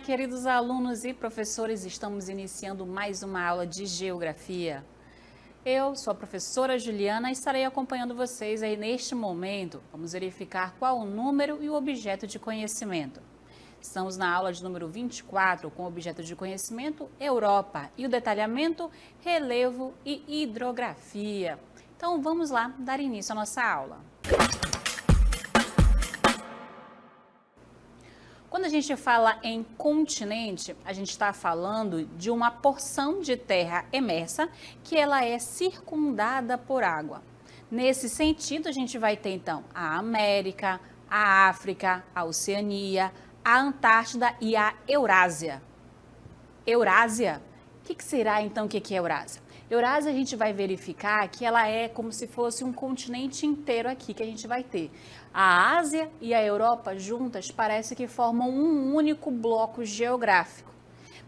queridos alunos e professores, estamos iniciando mais uma aula de Geografia. Eu sou a professora Juliana e estarei acompanhando vocês aí neste momento. Vamos verificar qual o número e o objeto de conhecimento. Estamos na aula de número 24, com o objeto de conhecimento Europa e o detalhamento relevo e hidrografia. Então vamos lá dar início à nossa aula. Quando a gente fala em continente, a gente está falando de uma porção de terra emersa que ela é circundada por água. Nesse sentido, a gente vai ter então a América, a África, a Oceania, a Antártida e a Eurásia. Eurásia? O que será então o que é Eurásia? Eurásia a gente vai verificar que ela é como se fosse um continente inteiro aqui que a gente vai ter. A Ásia e a Europa juntas parece que formam um único bloco geográfico.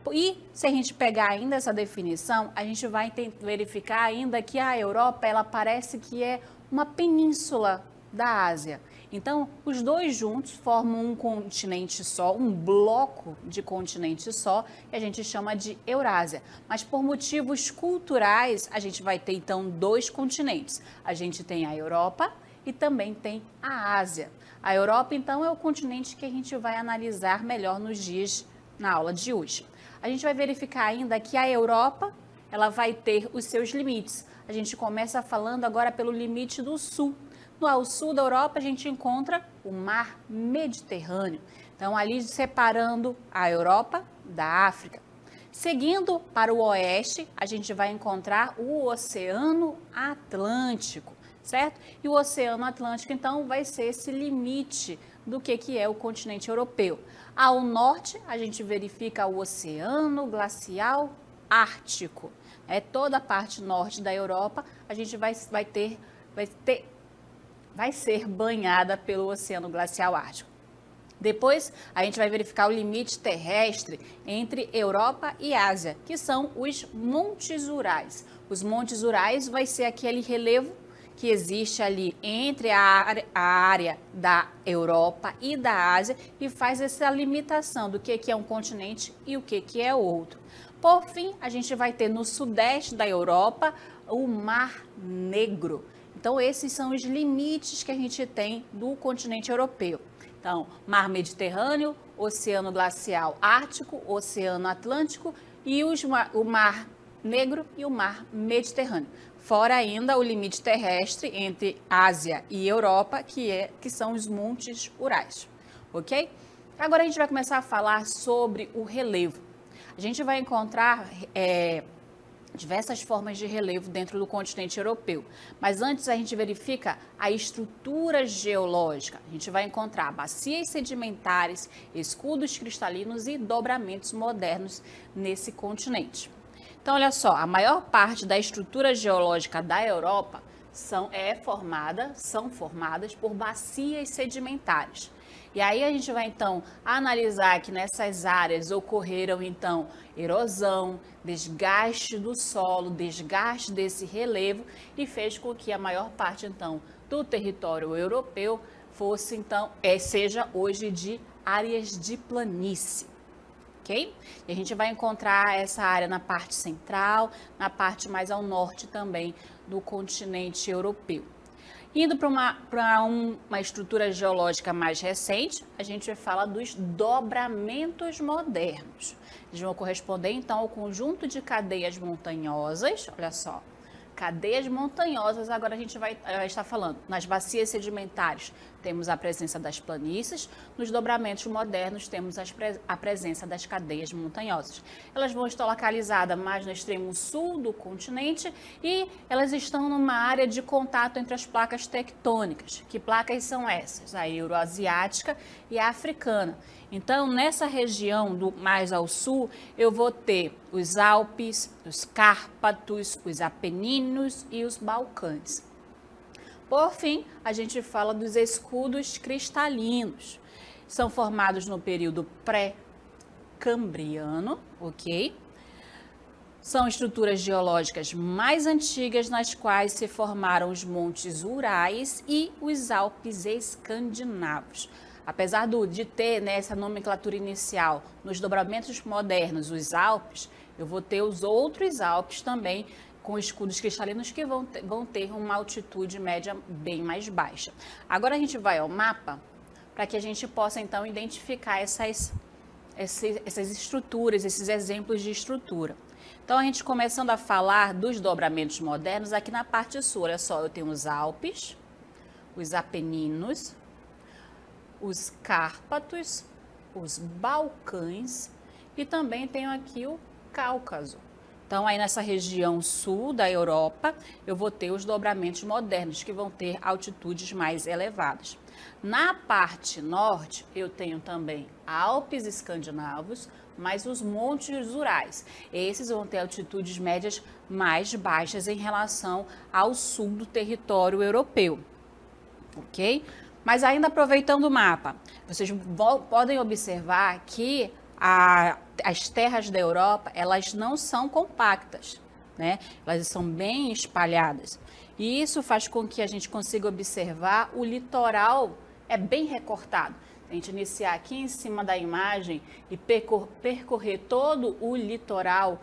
E se a gente pegar ainda essa definição, a gente vai verificar ainda que a Europa ela parece que é uma península da Ásia. Então, os dois juntos formam um continente só, um bloco de continente só, que a gente chama de Eurásia. Mas por motivos culturais, a gente vai ter então dois continentes. A gente tem a Europa e também tem a Ásia. A Europa, então, é o continente que a gente vai analisar melhor nos dias na aula de hoje. A gente vai verificar ainda que a Europa, ela vai ter os seus limites. A gente começa falando agora pelo limite do sul. Ao sul da Europa, a gente encontra o Mar Mediterrâneo. Então, ali separando a Europa da África. Seguindo para o oeste, a gente vai encontrar o Oceano Atlântico, certo? E o Oceano Atlântico, então, vai ser esse limite do que é o continente europeu. Ao norte, a gente verifica o Oceano Glacial Ártico. Toda a parte norte da Europa, a gente vai ser banhada pelo Oceano Glacial Ártico. Depois, a gente vai verificar o limite terrestre entre Europa e Ásia, que são os Montes Urais. Os Montes Urais vai ser aquele relevo que existe ali entre a área da Europa e da Ásia e faz essa limitação do que é um continente e o que é outro. Por fim, a gente vai ter no sudeste da Europa o Mar Negro. Então, esses são os limites que a gente tem do continente europeu. Então, Mar Mediterrâneo, Oceano Glacial Ártico, Oceano Atlântico e o Mar Negro e o Mar Mediterrâneo. Fora ainda o limite terrestre entre Ásia e Europa, que são os Montes Urais, ok? Agora a gente vai começar a falar sobre o relevo. A gente vai encontrar diversas formas de relevo dentro do continente europeu. Mas antes a gente verifica a estrutura geológica. A gente vai encontrar bacias sedimentares, escudos cristalinos e dobramentos modernos nesse continente. Então, olha só, a maior parte da estrutura geológica da Europa são formadas por bacias sedimentares. E aí a gente vai então analisar que nessas áreas ocorreram então erosão, desgaste do solo, desgaste desse relevo e fez com que a maior parte então do território europeu fosse então seja hoje de áreas de planície. Okay? E a gente vai encontrar essa área na parte central, na parte mais ao norte também do continente europeu. Indo para uma estrutura geológica mais recente, a gente fala dos dobramentos modernos. Eles vão corresponder, então, ao conjunto de cadeias montanhosas, olha só, cadeias montanhosas, agora a gente vai estar falando. Nas bacias sedimentares, temos a presença das planícies, nos dobramentos modernos, temos a presença das cadeias montanhosas. Elas vão estar localizadas mais no extremo sul do continente e elas estão numa área de contato entre as placas tectônicas. Que placas são essas? A euroasiática e a africana. Então, nessa região mais ao sul, eu vou ter os Alpes, os Cárpatos, os Apeninos e os Balcãs. Por fim, a gente fala dos escudos cristalinos. São formados no período pré-cambriano, ok? São estruturas geológicas mais antigas nas quais se formaram os Montes Urais e os Alpes escandinavos. apesar de ter, né, essa nomenclatura inicial nos dobramentos modernos, os Alpes, eu vou ter os outros Alpes também com escudos cristalinos que vão ter uma altitude média bem mais baixa. Agora a gente vai ao mapa para que a gente possa então identificar essas estruturas, esses exemplos de estrutura. Então a gente começando a falar dos dobramentos modernos, aqui na parte sul, olha só, eu tenho os Alpes, os Apeninos, os Cárpatos, os Balcãs e também tenho aqui o Cáucaso. Então, aí nessa região sul da Europa, eu vou ter os dobramentos modernos, que vão ter altitudes mais elevadas. Na parte norte, eu tenho também Alpes escandinavos, mais os montes Urais. Esses vão ter altitudes médias mais baixas em relação ao sul do território europeu, ok? Mas ainda aproveitando o mapa, vocês podem observar que as terras da Europa, elas não são compactas, né? Elas são bem espalhadas. E isso faz com que a gente consiga observar o litoral é bem recortado. A gente iniciar aqui em cima da imagem e percorrer todo o litoral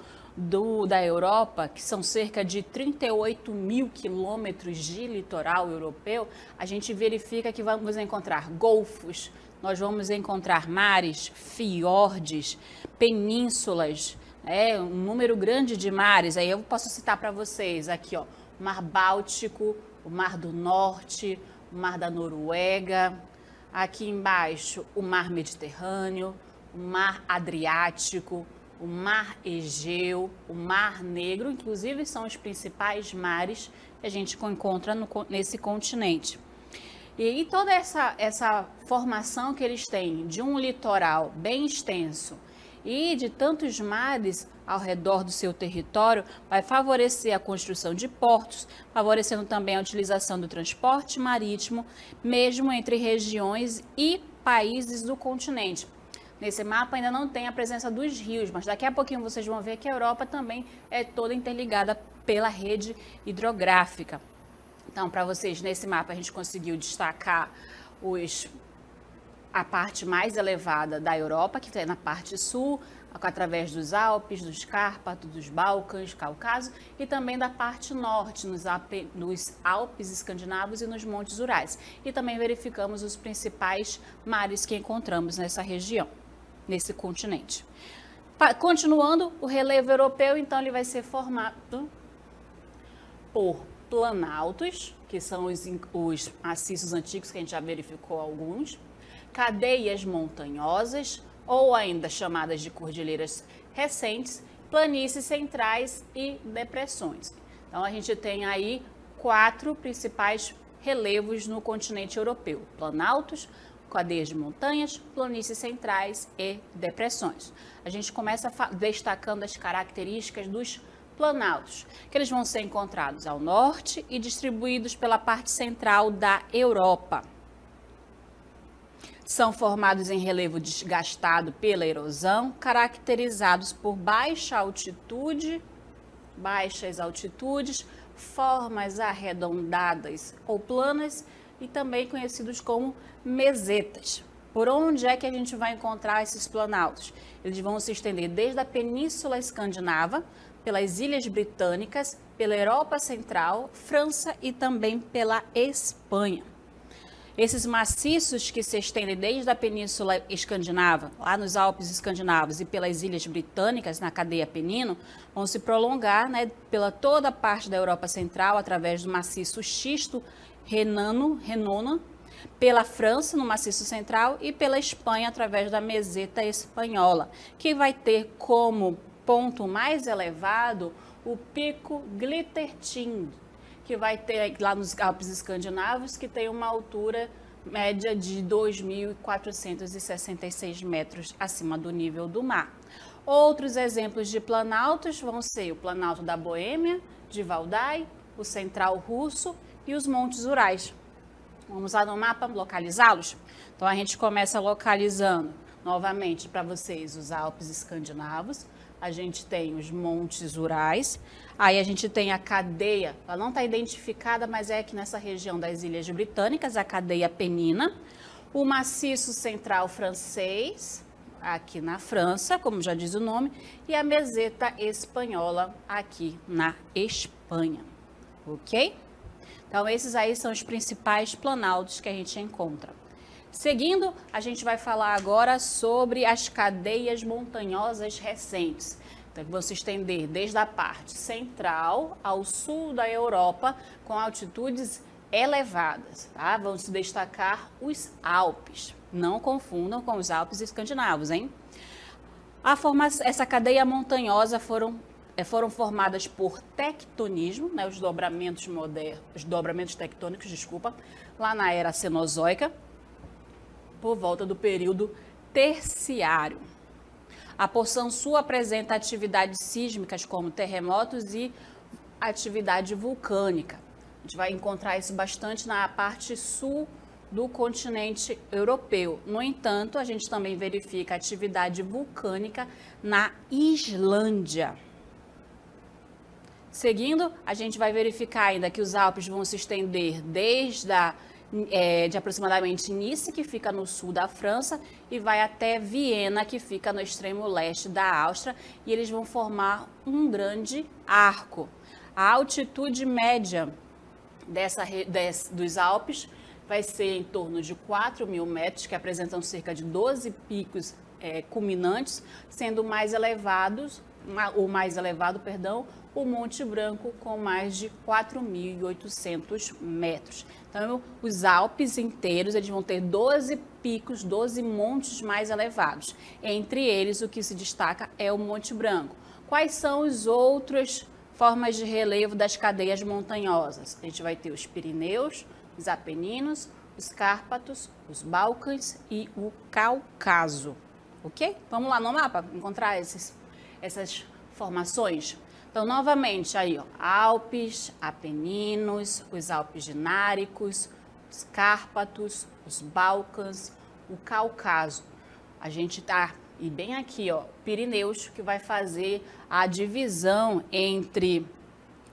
da Europa, que são cerca de 38 mil quilômetros de litoral europeu, a gente verifica que vamos encontrar golfos, nós vamos encontrar mares, fiordes, penínsulas, um número grande de mares. Aí eu posso citar para vocês aqui, ó, o Mar Báltico, o Mar do Norte, o Mar da Noruega, aqui embaixo o Mar Mediterrâneo, o Mar Adriático, o Mar Egeu, o Mar Negro, inclusive são os principais mares que a gente encontra nesse continente. E toda essa formação que eles têm de um litoral bem extenso e de tantos mares ao redor do seu território, vai favorecer a construção de portos, favorecendo também a utilização do transporte marítimo, mesmo entre regiões e países do continente. Nesse mapa ainda não tem a presença dos rios, mas daqui a pouquinho vocês vão ver que a Europa também é toda interligada pela rede hidrográfica. Então, para vocês, nesse mapa a gente conseguiu destacar a parte mais elevada da Europa, que é na parte sul, através dos Alpes, dos Cárpatos, dos Balcãs, Cáucaso, e também da parte norte, nos Alpes escandinavos e nos Montes Urais. E também verificamos os principais mares que encontramos nessa região, nesse continente. Continuando, o relevo europeu, então, ele vai ser formado por planaltos, que são os maciços antigos, que a gente já verificou alguns, cadeias montanhosas, ou ainda chamadas de cordilheiras recentes, planícies centrais e depressões. Então, a gente tem aí 4 principais relevos no continente europeu: planaltos, cadeias de montanhas, planícies centrais e depressões. A gente começa destacando as características dos planaltos, que eles vão ser encontrados ao norte e distribuídos pela parte central da Europa. São formados em relevo desgastado pela erosão, caracterizados por baixas altitudes, formas arredondadas ou planas e também conhecidos como mesetas. Por onde é que a gente vai encontrar esses planaltos? Eles vão se estender desde a Península Escandinava, pelas Ilhas Britânicas, pela Europa Central, França e também pela Espanha. Esses maciços que se estendem desde a Península Escandinava, lá nos Alpes Escandinavos e pelas Ilhas Britânicas, na cadeia Penino, vão se prolongar, né, pela toda a parte da Europa Central, através do maciço xisto renona, pela França, no maciço central, e pela Espanha, através da meseta espanhola, que vai ter como ponto mais elevado o pico Glittertind, que vai ter lá nos Alpes Escandinavos, que tem uma altura média de 2.466 metros acima do nível do mar. Outros exemplos de planaltos vão ser o Planalto da Boêmia, de Valdai, o Central Russo e os Montes Urais. Vamos lá no mapa localizá-los? Então a gente começa localizando novamente para vocês os Alpes Escandinavos. A gente tem os Montes Urais, aí a gente tem a cadeia, ela não está identificada, mas é aqui nessa região das Ilhas Britânicas, a cadeia Penina, o maciço central francês, aqui na França, como já diz o nome, e a meseta espanhola aqui na Espanha, ok? Então, esses aí são os principais planaltos que a gente encontra. Seguindo, a gente vai falar agora sobre as cadeias montanhosas recentes. Então, vão se estender desde a parte central ao sul da Europa, com altitudes elevadas, tá? Vão se destacar os Alpes. Não confundam com os Alpes escandinavos, hein? Essa cadeia montanhosa foram formadas por tectonismo, né, os dobramentos tectônicos, lá na era Cenozoica, por volta do período terciário. A porção sul apresenta atividades sísmicas como terremotos e atividade vulcânica. A gente vai encontrar isso bastante na parte sul do continente europeu. No entanto, a gente também verifica atividade vulcânica na Islândia. Seguindo, a gente vai verificar ainda que os Alpes vão se estender desde de aproximadamente Nice, que fica no sul da França, e vai até Viena, que fica no extremo leste da Áustria, e eles vão formar um grande arco. A altitude média dos Alpes vai ser em torno de 4.000 metros, que apresentam cerca de 12 picos culminantes, sendo o mais elevado, o Monte Branco, com mais de 4.800 metros. Então, os Alpes inteiros, eles vão ter 12 picos, 12 montes mais elevados. Entre eles, o que se destaca é o Monte Branco. Quais são as outras formas de relevo das cadeias montanhosas? A gente vai ter os Pirineus, os Apeninos, os Cárpatos, os Balcãs e o Cáucaso. Ok? Vamos lá no mapa encontrar essas formações? Então, novamente, aí, ó, Alpes, Apeninos, os Alpes Dináricos, os Cárpatos, os Balcãs, o Cáucaso. A gente tá, e bem aqui, ó, Pirineus, que vai fazer a divisão entre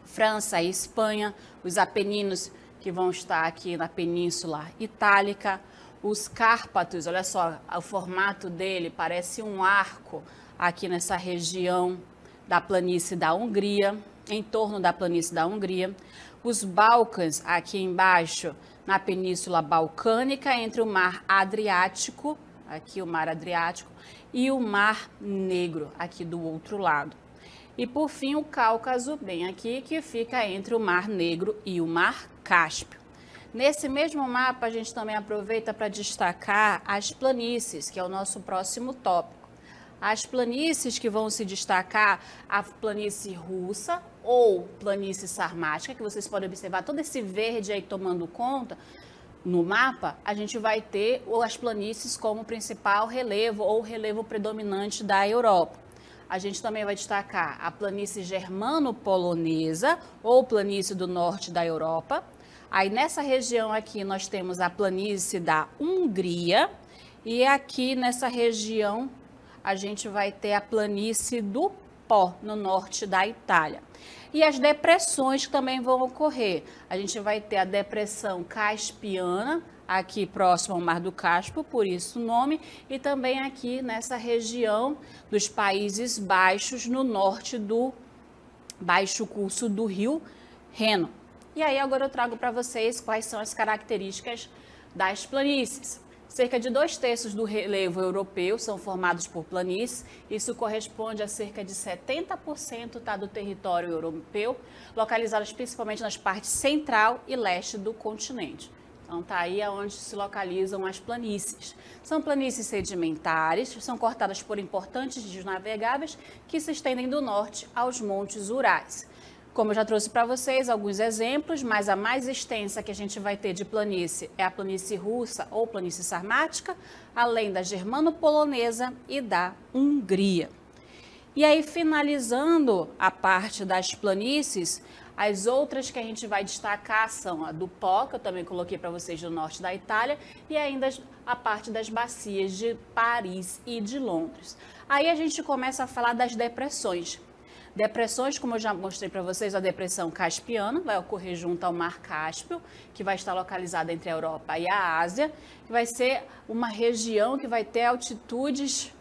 França e Espanha, os Apeninos, que vão estar aqui na Península Itálica, os Cárpatos, olha só, o formato dele parece um arco aqui nessa região da planície da Hungria, em torno da planície da Hungria. Os Balcãs, aqui embaixo, na Península Balcânica, entre o Mar Adriático, aqui o Mar Adriático, e o Mar Negro, aqui do outro lado. E, por fim, o Cáucaso, bem aqui, que fica entre o Mar Negro e o Mar Cáspio. Nesse mesmo mapa, a gente também aproveita para destacar as planícies, que é o nosso próximo tópico. As planícies que vão se destacar, a planície russa ou planície sarmática, que vocês podem observar todo esse verde aí tomando conta no mapa, a gente vai ter as planícies como principal relevo ou relevo predominante da Europa. A gente também vai destacar a planície germano-polonesa ou planície do norte da Europa. Aí nessa região aqui nós temos a planície da Hungria e aqui nessa região a gente vai ter a planície do Pó, no norte da Itália. E as depressões também vão ocorrer. A gente vai ter a depressão caspiana, aqui próximo ao Mar do Cáspio, por isso o nome, e também aqui nessa região dos Países Baixos, no norte do baixo curso do rio Reno. E aí agora eu trago para vocês quais são as características das planícies. Cerca de 2/3 do relevo europeu são formados por planícies. Isso corresponde a cerca de 70% do território europeu, localizados principalmente nas partes central e leste do continente. Então, tá aí onde se localizam as planícies. São planícies sedimentares, são cortadas por importantes rios navegáveis que se estendem do norte aos montes Urais. Como eu já trouxe para vocês alguns exemplos, mas a mais extensa que a gente vai ter de planície é a planície russa ou planície sarmática, além da germano-polonesa e da Hungria. E aí, finalizando a parte das planícies, as outras que a gente vai destacar são a do Pó, que eu também coloquei para vocês do norte da Itália, e ainda a parte das bacias de Paris e de Londres. Aí a gente começa a falar das depressões. Depressões, como eu já mostrei para vocês, a depressão caspiana vai ocorrer junto ao Mar Cáspio, que vai estar localizada entre a Europa e a Ásia, que vai ser uma região que vai ter altitudes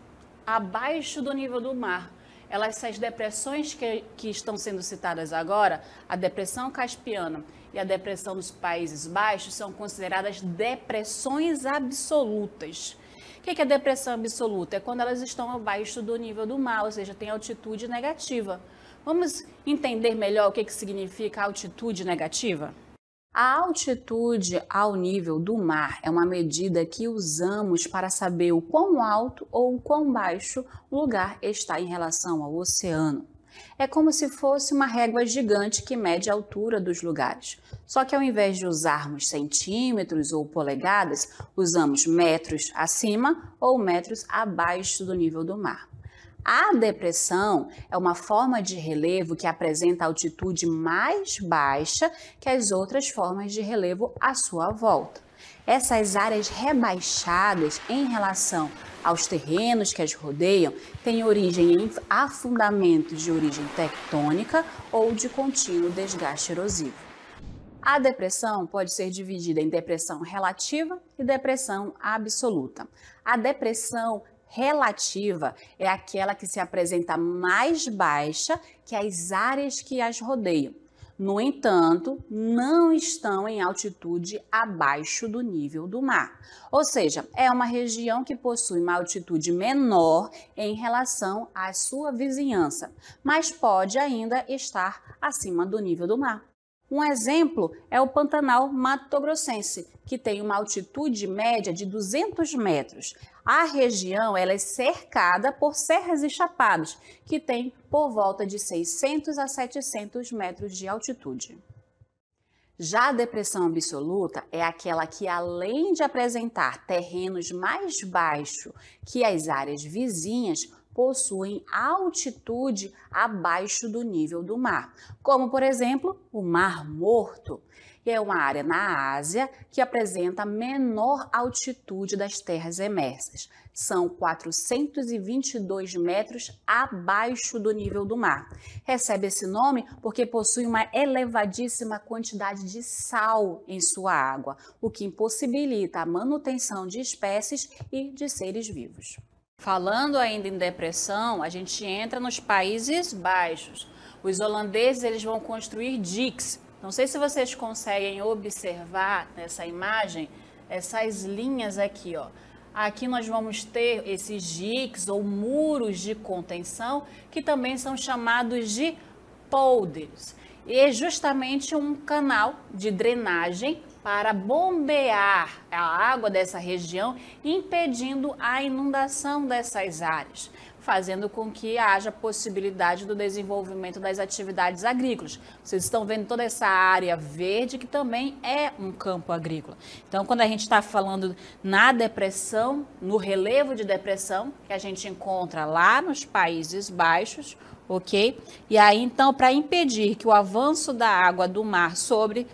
abaixo do nível do mar. Essas depressões que estão sendo citadas agora, a depressão caspiana e a depressão dos Países Baixos, são consideradas depressões absolutas. O que é depressão absoluta? É quando elas estão abaixo do nível do mar, ou seja, tem altitude negativa. Vamos entender melhor o que significa altitude negativa? A altitude ao nível do mar é uma medida que usamos para saber o quão alto ou o quão baixo o lugar está em relação ao oceano. É como se fosse uma régua gigante que mede a altura dos lugares. Só que ao invés de usarmos centímetros ou polegadas, usamos metros acima ou metros abaixo do nível do mar. A depressão é uma forma de relevo que apresenta altitude mais baixa que as outras formas de relevo à sua volta. Essas áreas rebaixadas em relação aos terrenos que as rodeiam têm origem em afundamentos de origem tectônica ou de contínuo desgaste erosivo. A depressão pode ser dividida em depressão relativa e depressão absoluta. A depressão relativa é aquela que se apresenta mais baixa que as áreas que as rodeiam. No entanto, não estão em altitude abaixo do nível do mar. Ou seja, é uma região que possui uma altitude menor em relação à sua vizinhança, mas pode ainda estar acima do nível do mar. Um exemplo é o Pantanal Mato-Grossense, que tem uma altitude média de 200 metros. A região ela é cercada por serras e chapados, que têm por volta de 600 a 700 metros de altitude. Já a depressão absoluta é aquela que, além de apresentar terrenos mais baixos que as áreas vizinhas, possuem altitude abaixo do nível do mar, como, por exemplo, o Mar Morto, que é uma área na Ásia que apresenta menor altitude das terras emersas. São 422 metros abaixo do nível do mar. Recebe esse nome porque possui uma elevadíssima quantidade de sal em sua água, o que impossibilita a manutenção de espécies e de seres vivos. Falando ainda em depressão, a gente entra nos Países Baixos. Os holandeses eles vão construir diques. Não sei se vocês conseguem observar nessa imagem essas linhas aqui, ó. Aqui nós vamos ter esses diques ou muros de contenção que também são chamados de polders. E é justamente um canal de drenagem para bombear a água dessa região, impedindo a inundação dessas áreas, fazendo com que haja possibilidade do desenvolvimento das atividades agrícolas. Vocês estão vendo toda essa área verde que também é um campo agrícola. Então, quando a gente está falando na depressão, no relevo de depressão, que a gente encontra lá nos Países Baixos, ok? E aí, então, para impedir que o avanço da água do mar sobre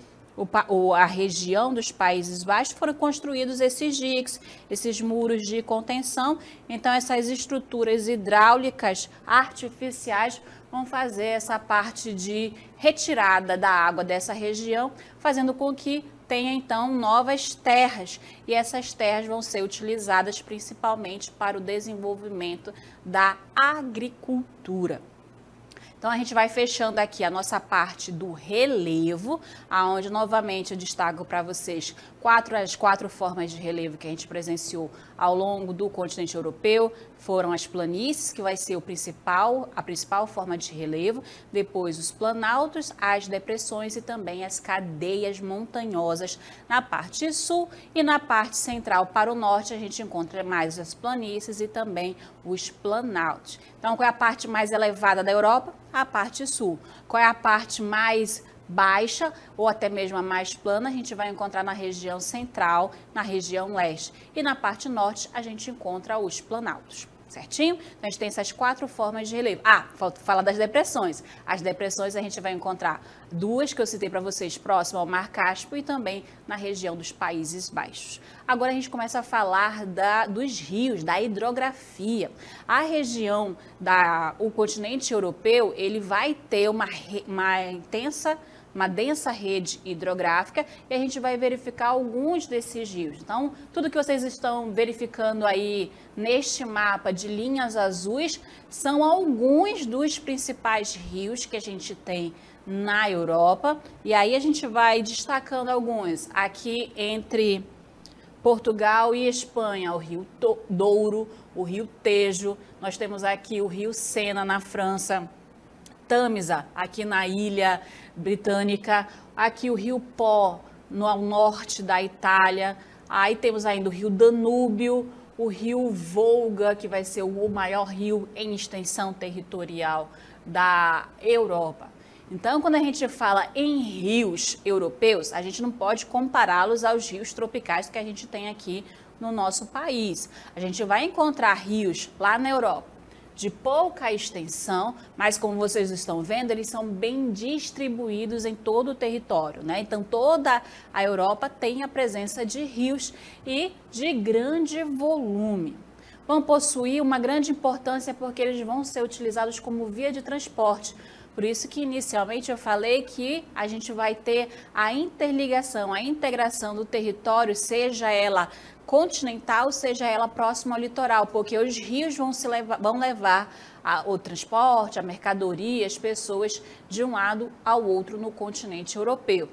a região dos Países Baixos, foram construídos esses diques, esses muros de contenção. Então, essas estruturas hidráulicas artificiais vão fazer essa parte de retirada da água dessa região, fazendo com que tenha, então, novas terras. E essas terras vão ser utilizadas principalmente para o desenvolvimento da agricultura. Então, a gente vai fechando aqui a nossa parte do relevo, aonde novamente eu destaco para vocês as quatro formas de relevo que a gente presenciou ao longo do continente europeu. Foram as planícies, que vai ser a principal forma de relevo, depois os planaltos, as depressões e também as cadeias montanhosas na parte sul, e na parte central para o norte a gente encontra mais as planícies e também os planaltos. Então, qual é a parte mais elevada da Europa? A parte sul. Qual é a parte mais baixa ou até mesmo a mais plana? A gente vai encontrar na região central, na região leste, e na parte norte a gente encontra os planaltos. certinho? Então, a gente tem essas 4 formas de relevo. Ah, falta falar das depressões. As depressões a gente vai encontrar 2 que eu citei para vocês, próximo ao Mar Cáspio e também na região dos Países Baixos. Agora a gente começa a falar dos rios, da hidrografia. A região, o continente europeu, ele vai ter uma densa rede hidrográfica e a gente vai verificar alguns desses rios. Então, tudo que vocês estão verificando aí neste mapa de linhas azuis são alguns dos principais rios que a gente tem na Europa. E aí a gente vai destacando alguns. Aqui entre Portugal e Espanha, o rio Douro, o rio Tejo, nós temos aqui o rio Sena na França, Tâmisa, aqui na ilha britânica, aqui o rio Pó, no norte da Itália, aí temos ainda o rio Danúbio, o rio Volga, que vai ser o maior rio em extensão territorial da Europa. Então, quando a gente fala em rios europeus, a gente não pode compará-los aos rios tropicais que a gente tem aqui no nosso país. A gente vai encontrar rios lá na Europa de pouca extensão, mas como vocês estão vendo, eles são bem distribuídos em todo o território, né? Então, toda a Europa tem a presença de rios e de grande volume. Vão possuir uma grande importância porque eles vão ser utilizados como via de transporte. Por isso que inicialmente eu falei que a gente vai ter a interligação, a integração do território, seja ela continental, seja ela próxima ao litoral, porque os rios vão levar o transporte, a mercadoria, as pessoas de um lado ao outro no continente europeu.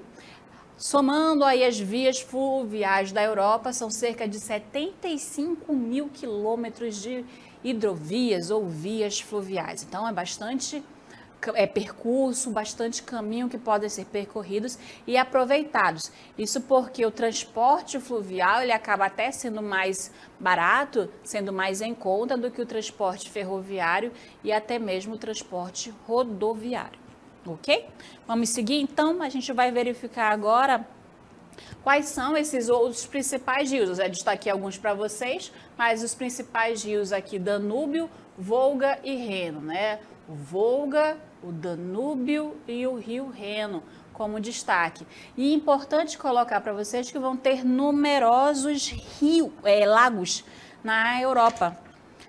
Somando aí as vias fluviais da Europa, são cerca de 75 mil quilômetros de hidrovias ou vias fluviais. Então, é bastante percurso, bastante caminho que podem ser percorridos e aproveitados. Isso porque o transporte fluvial ele acaba até sendo mais barato, sendo mais em conta do que o transporte ferroviário e até mesmo o transporte rodoviário. Ok? Vamos seguir então, a gente vai verificar agora quais são esses outros principais rios. Eu já destaquei alguns para vocês, mas os principais rios aqui, Danúbio, Volga e Reno, né? O Volga, o Danúbio e o rio Reno como destaque. E é importante colocar para vocês que vão ter numerosos lagos na Europa.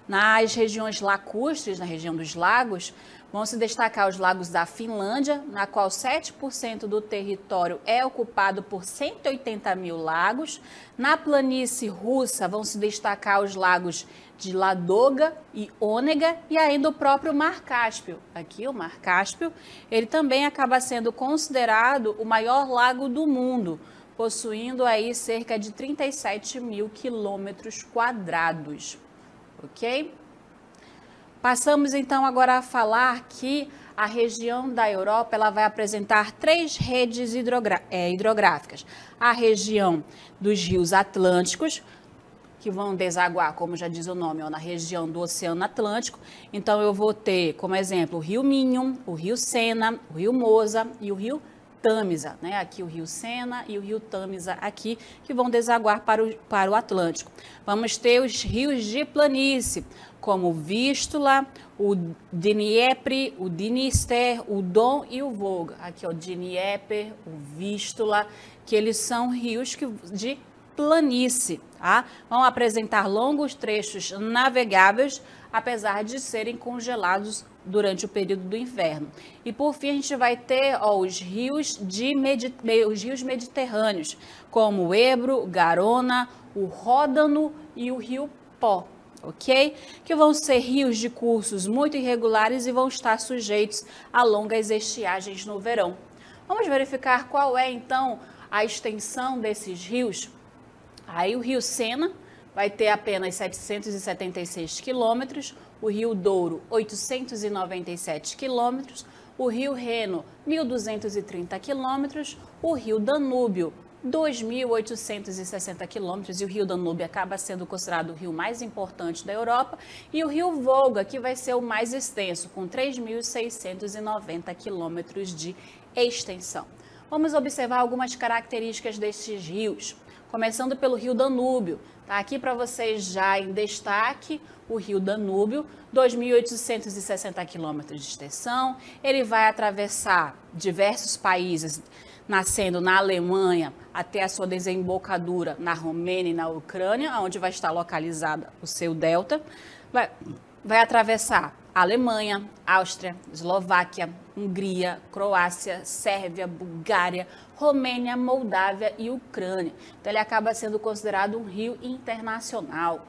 Nas regiões lacustres, na região dos lagos, vão se destacar os lagos da Finlândia, na qual 7% do território é ocupado por 180 mil lagos. Na planície russa vão se destacar os lagos de Ladoga e Ônega e ainda o próprio Mar Cáspio. Aqui o Mar Cáspio, ele também acaba sendo considerado o maior lago do mundo, possuindo aí cerca de 37 mil quilômetros quadrados. Ok? Passamos então agora a falar que a região da Europa ela vai apresentar 3 redes hidrográficas. A região dos rios Atlânticos, que vão desaguar, como já diz o nome, na região do Oceano Atlântico. Então eu vou ter como exemplo o rio Minho, o rio Sena, o rio Mosa e o rio Tâmisa, né? Aqui o rio Sena e o rio Tâmisa aqui, que vão desaguar para o Atlântico. Vamos ter os rios de planície, como o Vístula, o Dniepr, o Dniester, o Don e o Volga. Aqui o Dniepr, o Vístula, que eles são rios de planície, tá? Vão apresentar longos trechos navegáveis, apesar de serem congelados durante o período do inverno. E por fim a gente vai ter os rios mediterrâneos, como o Ebro, o Garona, o Ródano e o rio Pó, ok? Que vão ser rios de cursos muito irregulares e vão estar sujeitos a longas estiagens no verão. Vamos verificar qual é então a extensão desses rios. Aí o rio Sena vai ter apenas 776 quilômetros, o rio Douro 897 quilômetros, o rio Reno 1.230 quilômetros, o rio Danúbio 2.860 quilômetros, e o rio Danúbio acaba sendo considerado o rio mais importante da Europa, e o rio Volga, que vai ser o mais extenso, com 3.690 quilômetros de extensão. Vamos observar algumas características destes rios. começando pelo rio Danúbio. Tá aqui para vocês já em destaque o rio Danúbio, 2.860 quilômetros de extensão. Ele vai atravessar diversos países, nascendo na Alemanha até a sua desembocadura na Romênia e na Ucrânia, onde vai estar localizada o seu delta. Vai atravessar a Alemanha, Áustria, Eslováquia, Hungria, Croácia, Sérvia, Bulgária, Romênia, Moldávia e Ucrânia. Então ele acaba sendo considerado um rio internacional.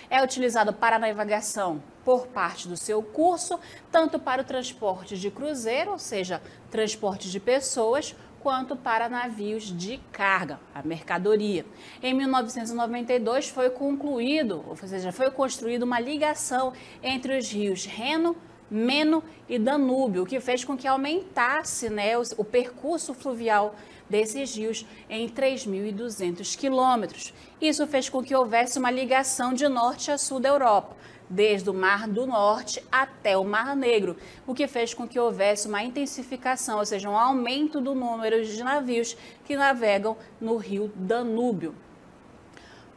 É utilizado para navegação por parte do seu curso, tanto para o transporte de cruzeiro, ou seja, transporte de pessoas, quanto para navios de carga, a mercadoria. Em 1992 foi concluído, ou seja, foi construída uma ligação entre os rios Reno, Meno e Danúbio, o que fez com que aumentasse, né, o percurso fluvial desses rios em 3.200 quilômetros. Isso fez com que houvesse uma ligação de norte a sul da Europa, desde o Mar do Norte até o Mar Negro, o que fez com que houvesse uma intensificação, ou seja, um aumento do número de navios que navegam no rio Danúbio.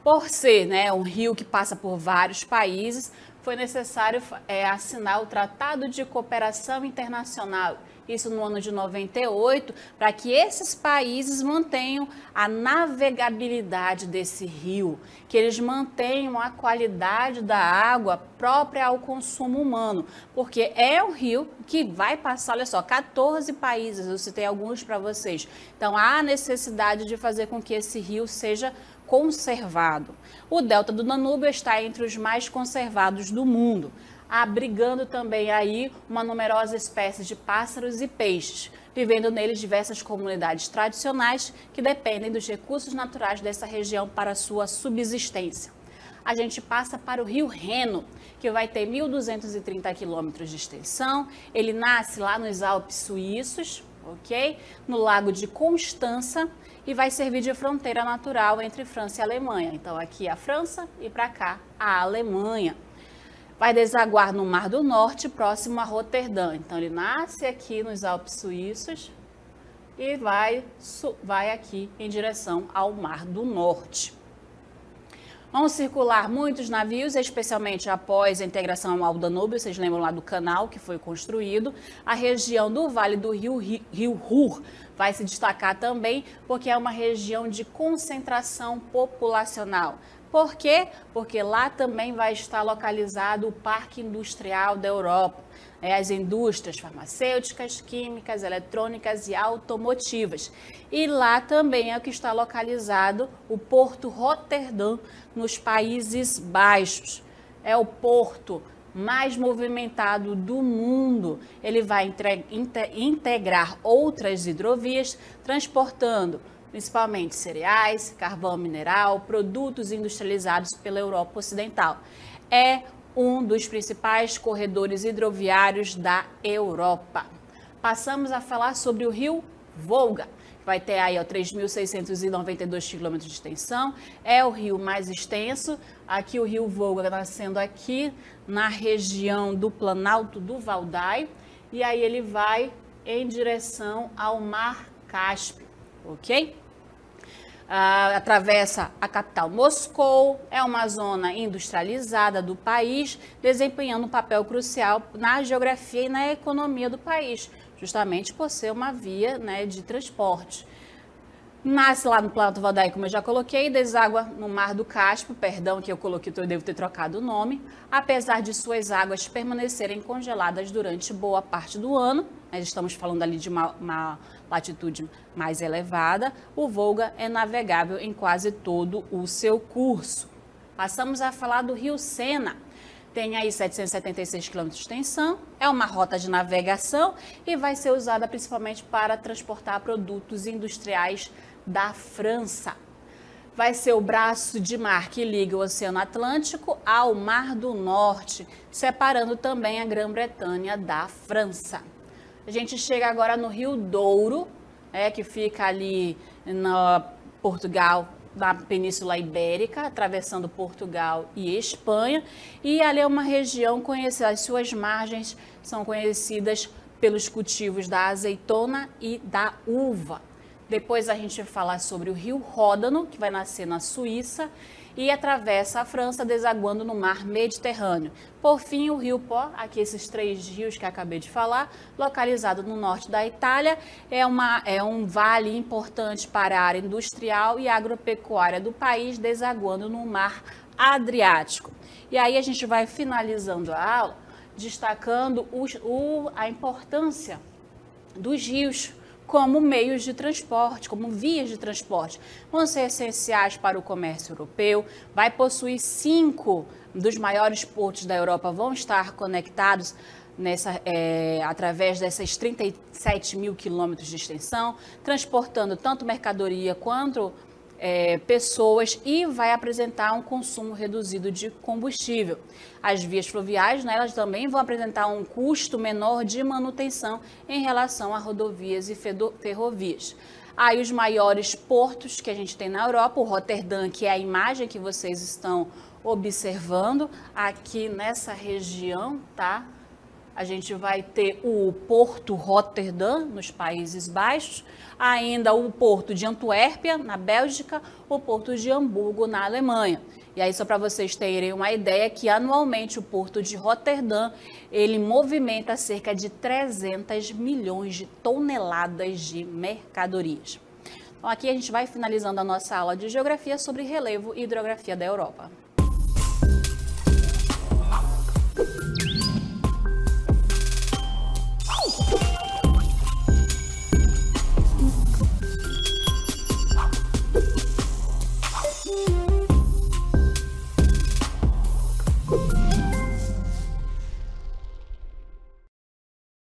Por ser, né, um rio que passa por vários países, foi necessário assinar o Tratado de Cooperação Internacional, isso no ano de 98, para que esses países mantenham a navegabilidade desse rio, que eles mantenham a qualidade da água própria ao consumo humano, porque é um rio que vai passar, olha só, 14 países, eu citei alguns para vocês. Então, há necessidade de fazer com que esse rio seja conservado. O delta do Danúbio está entre os mais conservados do mundo, abrigando também aí uma numerosa espécie de pássaros e peixes, vivendo neles diversas comunidades tradicionais que dependem dos recursos naturais dessa região para sua subsistência. A gente passa para o rio Reno, que vai ter 1.230 quilômetros de extensão. Ele nasce lá nos Alpes suíços, ok? No Lago de Constança, e vai servir de fronteira natural entre França e Alemanha. Então aqui a França e para cá a Alemanha. Vai desaguar no Mar do Norte, próximo a Roterdã. Então ele nasce aqui nos Alpes suíços e vai aqui em direção ao Mar do Norte. Vão circular muitos navios, especialmente após a integração ao Danúbio, vocês lembram lá do canal que foi construído. A região do Vale do Rio Ruhr vai se destacar também, porque é uma região de concentração populacional. Por quê? Porque lá também vai estar localizado o Parque Industrial da Europa, as indústrias farmacêuticas, químicas, eletrônicas e automotivas. E lá também é que está localizado o Porto Roterdã, nos Países Baixos. É o porto mais movimentado do mundo. Ele vai integrar outras hidrovias, transportando principalmente cereais, carvão mineral, produtos industrializados pela Europa Ocidental. É um dos principais corredores hidroviários da Europa. Passamos a falar sobre o rio Volga, que vai ter aí 3.692 quilômetros de extensão. É o rio mais extenso. Aqui o rio Volga nascendo aqui na região do Planalto do Valdai. E aí ele vai em direção ao Mar Cáspio, ok? Atravessa a capital Moscou, é uma zona industrializada do país, desempenhando um papel crucial na geografia e na economia do país, justamente por ser uma via, né, de transporte. Nasce lá no Planalto do Valdai, como eu já coloquei, deságua no Mar do Cáspio, perdão que eu coloquei, eu devo ter trocado o nome, apesar de suas águas permanecerem congeladas durante boa parte do ano. Nós estamos falando ali de uma latitude mais elevada, o Volga é navegável em quase todo o seu curso. Passamos a falar do rio Sena. Tem aí 776 km de extensão, é uma rota de navegação e vai ser usada principalmente para transportar produtos industriais da França. Vai ser o braço de mar que liga o Oceano Atlântico ao Mar do Norte, separando também a Grã-Bretanha da França. A gente chega agora no Rio Douro, que fica ali no Portugal, na Península Ibérica, atravessando Portugal e Espanha. E ali é uma região conhecida, as suas margens são conhecidas pelos cultivos da azeitona e da uva. Depois a gente vai falar sobre o rio Ródano, que vai nascer na Suíça e atravessa a França, desaguando no mar Mediterrâneo. Por fim, o rio Pó, aqui esses 3 rios que acabei de falar, localizado no norte da Itália, é um vale importante para a área industrial e agropecuária do país, desaguando no mar Adriático. E aí a gente vai finalizando a aula, destacando a importância dos rios como meios de transporte, como vias de transporte. Vão ser essenciais para o comércio europeu, vai possuir 5 dos maiores portos da Europa, vão estar conectados através dessas 37 mil quilômetros de extensão, transportando tanto mercadoria quanto pessoas e vai apresentar um consumo reduzido de combustível. As vias fluviais, né, elas também vão apresentar um custo menor de manutenção em relação a rodovias e ferrovias. Aí os maiores portos que a gente tem na Europa, o Roterdã, que é a imagem que vocês estão observando aqui nessa região, tá? A gente vai ter o Porto Roterdã, nos Países Baixos, ainda o Porto de Antuérpia, na Bélgica, o Porto de Hamburgo, na Alemanha. E aí, só para vocês terem uma ideia, que anualmente o Porto de Roterdã, ele movimenta cerca de 300 milhões de toneladas de mercadorias. Então, aqui a gente vai finalizando a nossa aula de Geografia sobre relevo e hidrografia da Europa.